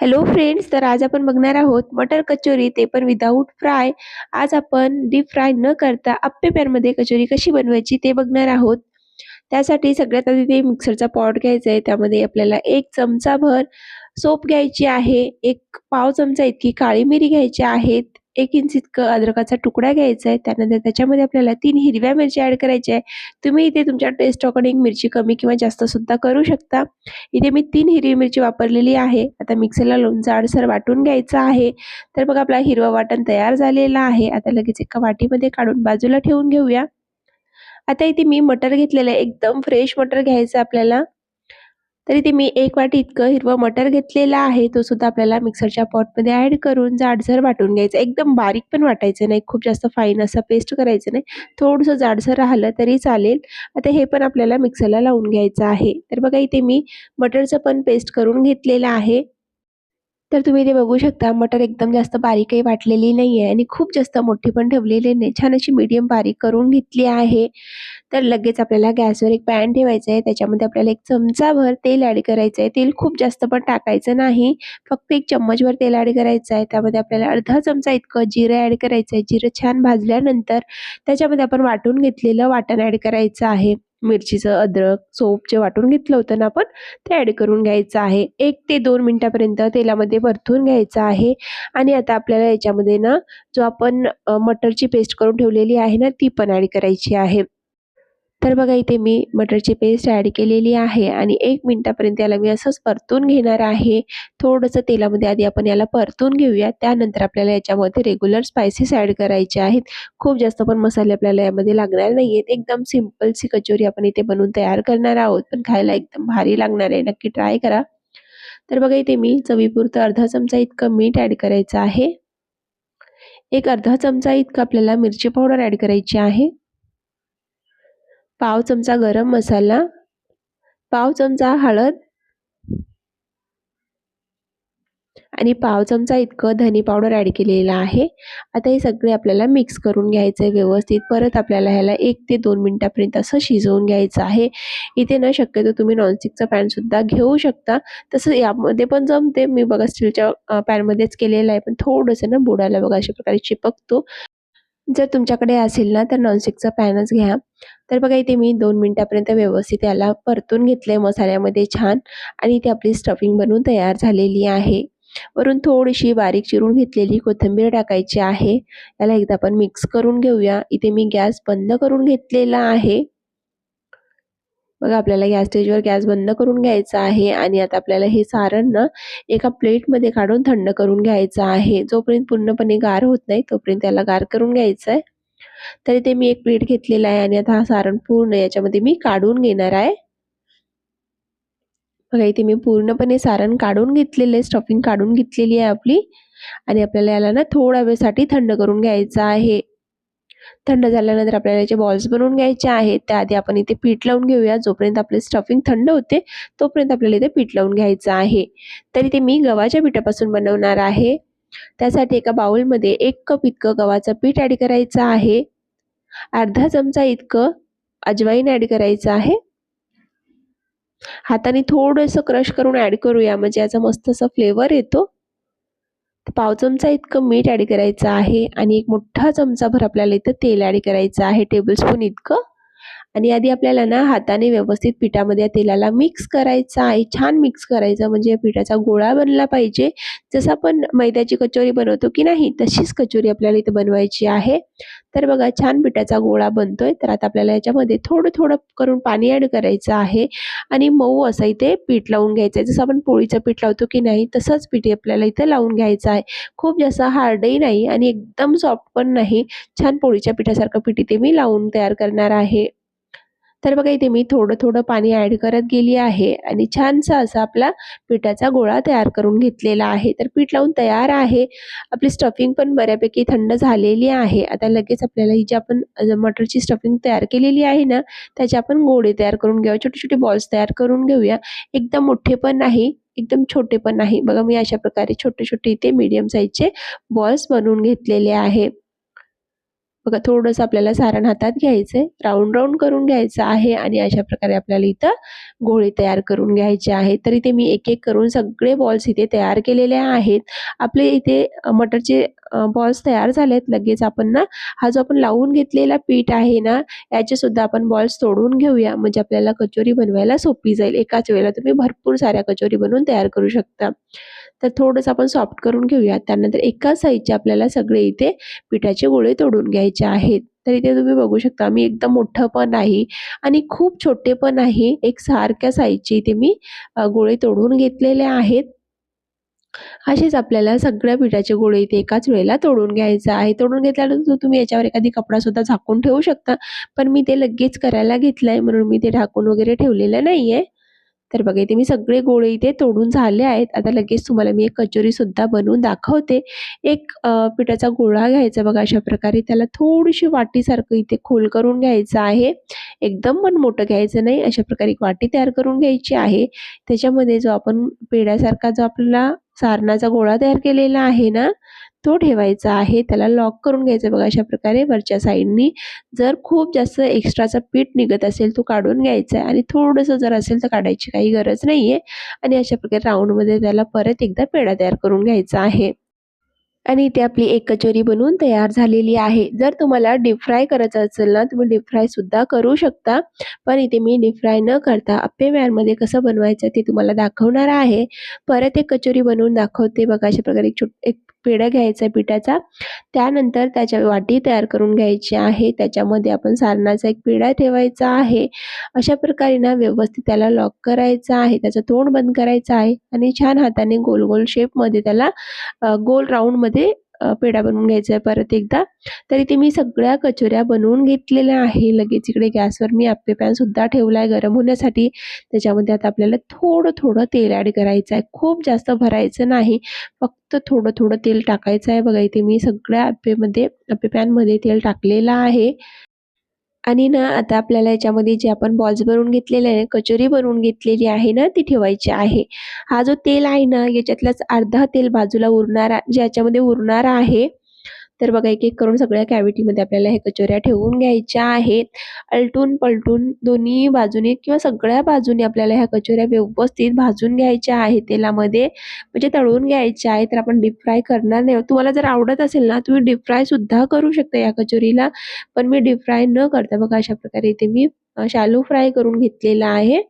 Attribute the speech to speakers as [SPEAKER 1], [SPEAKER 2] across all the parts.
[SPEAKER 1] Hello friends, तर आज आपण बघणार आहोत मटर कचोरी, ते पण विदाऊट फ्राय. आज आपण डीप फ्राय न करता अप्पे पॅनमध्ये कचोरी कशी बनवायची ते बघणार आहोत. त्यासाठी सगळ्यात आधी ते मिक्सरचा पॉट घ्यायचा आहे. त्यामध्ये आपल्याला 1 चमचाभर सोप घ्यायची आहे, 1 पाव चमचा इतकी काळी मिरी घ्यायची आहेत, 1 इंच इतकं अद्रकाचा तुकडा घ्यायचा आहे. त्यानंतर त्याच्यामध्ये आपल्याला 3 हिरव्या मिरच्या ॲड करायच्या आहे. तुम्ही इथे तुमच्या टेस्ट अकॉर्डिंग मिरची कमी किंवा जास्त सुद्धा करू शकता. इथे मी 3 हिरवी मिरची वापरलेली आहे. आता मिक्सरला लावून जाडसर वाटून घ्यायचं आहे. तर बघा आपला हिरवा वाटण तयार झालेला आहे. आता लगेच एका वाटीमध्ये काढून बाजूला ठेवून घेऊया. आता इथे मी मटर घेतलेलं आहे. एकदम फ्रेश मटर घ्यायचं आपल्याला. तर इथे मी 1 वाटी इतकं हिरवं मटर घेतलेलं आहे. तो सुद्धा आपल्याला मिक्सरच्या पॉटमध्ये ॲड करून जाडसर वाटून घ्यायचं. एकदम बारीक पण वाटायचं नाही, खूप जास्त फाईन असं पेस्ट करायचं नाही. थोडंसं जाडसर राहिलं तरी चालेल. आता हे पण आपल्याला मिक्सरला लावून घ्यायचं आहे. तर बघा इथे मी मटरचं पण पेस्ट करून घेतलेलं आहे. तर तुम्ही इथे बघू शकता मटर एकदम जास्त बारीकही वाटलेली नाहीये आणि खूप जास्त मोठी पण ठेवलेली नाही. छान अशी मीडियम बारीक करून घेतली आहे. तर लगेच आपल्याला गॅसवर एक पॅन ठेवायचा आहे. त्याच्यामध्ये आपल्याला 1 चमचाभर तेल ॲड करायचं आहे. तेल खूप जास्त पण टाकायचं नाही. फक्त 1 चम्मचभर तेल ॲड करायचं आहे. त्यामध्ये आपल्याला अर्धा चमचा इतकं जिरं ॲड करायचं आहे. जिरं छान भाजल्यानंतर त्याच्यामध्ये आपण वाटून घेतलेलं वाटण ॲड करायचं आहे. मिरचीचं, अद्रक, सोप जे वाटून घेतलं होतं ना आपण, ते ॲड करून घ्यायचं आहे. 1 ते 2 मिनिटापर्यंत तेलामध्ये परतून घ्यायचं आहे. आणि आता आपल्याला याच्यामध्ये ना जो आपण मटरची पेस्ट करून ठेवलेली आहे ना, ती पण ॲड करायची आहे. तर बघा इथे मी मटरची पेस्ट ॲड केलेली आहे आणि 1 मिनिटापर्यंत याला मी असंच परतून घेणार आहे. थोडंसं तेलामध्ये आधी आपण याला परतून घेऊया. त्यानंतर आपल्याला याच्यामध्ये रेग्युलर स्पाइसेस ॲड करायचे आहेत. खूप जास्त पण मसाले आपल्याला यामध्ये लागणार नाहीयेत. एकदम सिंपलची कचोरी आपण इथे बनवून तयार करणार आहोत. पण खायला एकदम भारी लागणार आहे. नक्की ट्राय करा. तर बघा इथे मी चवीपुरतं अर्धा चमचा इतकं मीठ ॲड करायचं आहे. एक अर्धा चमचा इतकं आपल्याला मिरची पावडर ॲड करायची आहे. पाव चमचा गरम मसाला, पाव चमचा हळद आणि पाव चमचा इतकं धने पावडर ॲड केलेलं आहे. आता हे सगळे आपल्याला मिक्स करून घ्यायचं आहे व्यवस्थित. परत आपल्याला ह्याला 1 ते 2 मिनिटापर्यंत असं शिजवून घ्यायचं आहे. इथे ना शक्यतो तुम्ही नॉनस्टिकचा पॅनसुद्धा घेऊ शकता. तसं यामध्ये पण जमते. मी बघा स्टीलच्या पॅनमध्येच केलेलं आहे. पण थोडंसं ना बुडाला बघा अशा प्रकारे चिपकतो. जर तुमच्याकडे असेल ना तर नॉनस्टिकचा पॅनच घ्या. तर बघा इथे मी 2 मिनिटापर्यंत व्यवस्थित याला परतून घेतलंय मसाल्यामध्ये छान आणि इथे आपली स्टफिंग बनवून तयार झालेली आहे. वरून थोडीशी बारीक चिरून घेतलेली कोथिंबीर टाकायची आहे. याला एकदा आपण मिक्स करून घेऊया. इथे मी गॅस बंद करून घेतलेला आहे. बघा आपल्याला या स्टेजवर गॅस बंद करून घ्यायचा आहे आणि आता आपल्याला हे सारण ना एका प्लेटमध्ये काढून थंड करून घ्यायचं आहे. जोपर्यंत पूर्णपणे गार होत नाही तोपर्यंत त्याला गार करून घ्यायचं आहे. तर इथे मी एक प्लेट घेतलेला आहे आणि आता हा सारण पूर्ण याच्यामध्ये मी काढून घेणार आहे. बघा इथे मी पूर्णपणे सारण काढून घेतलेलं आहे, स्टफिंग काढून घेतलेली आहे आपली आणि आपल्याला याला ना थोड्या वेळसाठी थंड करून घ्यायचं आहे. थंड झाल्यानंतर आपल्याला याचे बॉल्स बनवून घ्यायचे आहेत. त्याआधी आपण इथे पीठ लावून घेऊया. जोपर्यंत आपले स्टफिंग थंड होते तोपर्यंत आपल्याला इथे पीठ लावून घ्यायचं आहे. तर इथे मी गव्हाच्या पिठापासून बनवणार आहे. त्यासाठी एका बाउलमध्ये 1 कप इतकं गव्हाचं पीठ ॲड करायचं आहे. अर्धा चमचा इतकं अजवाईन ॲड करायचं आहे. हाताने थोडंसं क्रश करून ॲड करूया म्हणजे याचा मस्त असा फ्लेवर येतो. पाव चमचा इतकं मीठ ॲड करायचं आहे आणि 1 मोठा चमचाभर आपल्याला इथं तेल ॲड करायचं आहे, टेबलस्पून इतकं. आणि आधी आपल्याला ना हाताने व्यवस्थित पिठामध्ये या तेलाला मिक्स करायचं आहे. छान मिक्स करायचं म्हणजे या पिठाचा गोळा बनला पाहिजे. जसं आपण मैद्याची कचोरी बनवतो की नाही तशीच कचोरी आपल्याला इथे बनवायची आहे. तर बघा छान पिठाचा गोळा बनतोय. तर आता आपल्याला याच्यामध्ये थोडं थोडं करून पाणी ॲड करायचं आहे आणि मऊ असं इथे पीठ लावून घ्यायचं आहे. जसं आपण पोळीचं पीठ लावतो की नाही तसंच पीठ आपल्याला इथे लावून घ्यायचं आहे. खूप जास्त हार्डही नाही आणि एकदम सॉफ्ट पण नाही. छान पोळीच्या पिठासारखं पीठ इथे मी लावून तयार करणार आहे. तर बघा इथे मी थोडं थोडं पाणी ॲड करत गेली आहे आणि छानसा असा आपला पिठाचा गोळा तयार करून घेतलेला आहे. तर पीठ लावून तयार आहे. आपली स्टफिंग पण बऱ्यापैकी थंड झालेली आहे. आता लगेच आपल्याला ही जी आपण मटरची स्टफिंग तयार केलेली आहे ना त्याचे आपण गोळे तयार करून घेऊया. छोटे छोटे बॉल्स तयार करून घेऊया. एकदम मोठे पण नाही, एकदम छोटे पण नाही. बघा मी अशा प्रकारे छोटे छोटे इथे मीडियम साईजचे बॉल्स बनवून घेतलेले आहे. बघा थोडंसं आपल्याला सारण हातात घ्यायचं आहे, राऊंड राऊंड करून घ्यायचं आहे आणि अशा प्रकारे आपल्याला इथं गोळे तयार करून घ्यायचे आहेत. तर इथे मी एक एक करून सगळे बॉल्स इथे तयार केलेले आहेत. आपले इथे मटरचे बॉल्स तयार झालेत. लगेच आपण ना हा जो आपण लावून घेतलेला पीठ आहे ना, याचे सुद्धा आपण बॉल्स तोडून घेऊया, म्हणजे आपल्याला कचोरी बनवायला सोपी जाईल. एकाच वेळेला तुम्ही भरपूर साऱ्या कचोरी बनवून तयार करू शकता. तर थोडंसं आपण सॉफ्ट करून घेऊया. त्यानंतर एकाच साइजचे आपल्याला सगळे इथे पिठाचे गोळे तोडून घ्यायचे आहेत. तर इथे तुम्ही बघू शकता मी एकदम मोठं पण नाही आणि खूप छोटे पण नाही, एक सारख्या साइजचे इथे मी गोळे तोडून घेतलेले आहेत. असेच आपल्याला सगळ्या पिठाचे गोळे इथे एकाच वेळेला तोडून घ्यायचं आहे. तोडून घेतल्यानंतर तुम्ही याच्यावर एखादी कपडा सुद्धा झाकून ठेवू शकता. पण मी ते लगेच करायला घेतलंय म्हणून मी ते ढाकून वगैरे ठेवलेलं नाहीये. तर बघा इथे मी सगळे गोळे इथे तोडून झाले आहेत. आता लगेच तुम्हाला मी एक कचोरी सुद्धा बनवून दाखवते. एक पिठाचा गोळा घ्यायचा बघा अशा प्रकारे त्याला थोडीशी वाटीसारखं इथे खोल करून घ्यायचं आहे. एकदम पण मोठं घ्यायचं नाही. अशा प्रकारे एक वाटी तयार करून घ्यायची आहे. त्याच्यामध्ये जो आपण पेढ्यासारखा जो आपला सारणाचा गोळा तयार केलेला आहे ना, तो ठेवायचा आहे. त्याला लॉक करून घ्यायचं बघा अशा प्रकारे वरच्या साईडनी. जर खूप जास्त एक्स्ट्राचा पीठ निघत असेल तो काढून घ्यायचा आहे आणि थोडंसं जर असेल तर काढायची काही गरज नाहीये. आणि अशा प्रकारे राऊंडमध्ये त्याला परत एकदा पेढा तयार करून घ्यायचा आहे. आणि इथे आपली एक कचोरी बनवून तयार झालेली आहे. जर तुम्हाला डीप फ्राय करायचं असेल ना, तुम्ही डीप फ्राय सुद्धा करू शकता. पण इथे मी डीप फ्राय न करता अप्पे पॅनमध्ये कसं बनवायचं ते तुम्हाला दाखवणार आहे. परत एक कचोरी बनवून दाखवते बघा. अशा प्रकारे एक पेढा घ्यायचा आहे पिठाचा. त्यानंतर त्याच्या वाटी तयार करून घ्यायची आहे. त्याच्यामध्ये आपण सारणाचा एक पेढा ठेवायचा आहे. अशा प्रकारे ना व्यवस्थित त्याला लॉक करायचं आहे. त्याचं तोंड बंद करायचं आहे आणि छान हाताने गोल गोल शेपमध्ये त्याला गोल राऊंडमध्ये पेढा बनवून घ्यायचा आहे परत एकदा. तर इथे मी सगळ्या कचोऱ्या बनवून घेतलेल्या आहे. लगेच इकडे गॅसवर मी अप्पे पॅन सुद्धा ठेवला आहे गरम होण्यासाठी. त्याच्यामध्ये आता आपल्याला थोडं थोडं तेल ॲड करायचं आहे. खूप जास्त भरायचं नाही. फक्त थोडं थोडं तेल टाकायचं आहे. बघा इथे मी सगळ्या अप्पे पॅनमध्ये तेल टाकलेलं आहे. आणि ना आता आपल्याला याच्यामध्ये जे आपण बॉल्स बनवून घेतलेले आहे, कचोरी बनवून घेतलेली आहे ना, ती ठेवायची आहे. हा जो तेल आहे ना, याच्यातलाच अर्धा तेल बाजूला उरणारा ज्याच्यामध्ये उरणारा आहे. तर बघा एक-एक करून सगळ्या कॅव्हिटीमध्ये आपल्याला हे कचोऱ्या ठेवून घ्यायच्या आहेत. आलटून-पलटून दोन्ही बाजूने किंवा सगळ्या बाजूने आपल्याला ह्या कचोऱ्या व्यवस्थित भाजून घ्यायच्या आहेत तेलामध्ये, म्हणजे तळून घ्यायच्या आहेत. तर आपण डीप फ्राय करणार नाही. तुम्हाला जर आवडत असेल ना, तुम्ही डीप फ्राय सुद्धा करू शकता या कचोरीला. पण मी डीप फ्राय न करता बघा अशा प्रकारे इथे मी शॅलो फ्राय करून घेतलेला आहे.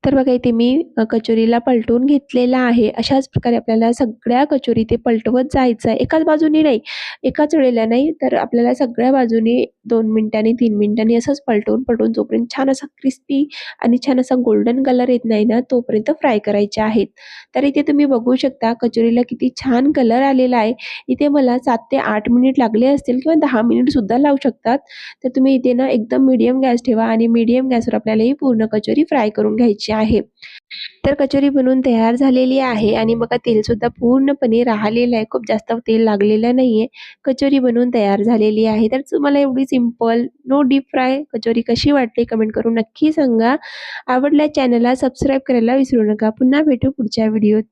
[SPEAKER 1] तर बघा इथे मी कचोरीला पलटवून घेतलेला आहे. अशाच प्रकारे आपल्याला सगळ्या कचोरी ते पलटवत जायचं आहे. एकाच बाजूनी नाही, एकाच वेळेला नाही, तर आपल्याला सगळ्या बाजूनी 2 मिनिटांनी 3 मिनिटांनी असंच पलटवून जोपर्यंत छान असा क्रिस्पी आणि छान असा गोल्डन कलर येत नाही ना, तोपर्यंत फ्राय करायचे आहेत. तर इथे तुम्ही बघू शकता कचोरीला किती छान कलर आलेला आहे. इथे मला 7 ते 8 मिनिट लागले असतील किंवा 10 मिनिटसुद्धा लावू शकतात. तर तुम्ही इथे ना एकदम मीडियम गॅस ठेवा आणि मीडियम गॅसवर आपल्याला ही पूर्ण कचोरी फ्राय करून घ्यायची आहे. तर कचोरी बनवून तयार झालेली आहे आणि बघा तेलसुद्धा पूर्णपणे राहिलेलं आहे. खूप जास्त तेल लागलेलं नाहीये. कचोरी बनवून तयार झालेली आहे. तर तुम्हाला एवढी simple no deep fry kachori कशी वाटली कमेंट करून नक्की सांगा. आवडल्यास चॅनलला सबस्क्राईब करायला विसरू नका. पुन्हा भेटू पुढच्या व्हिडिओत.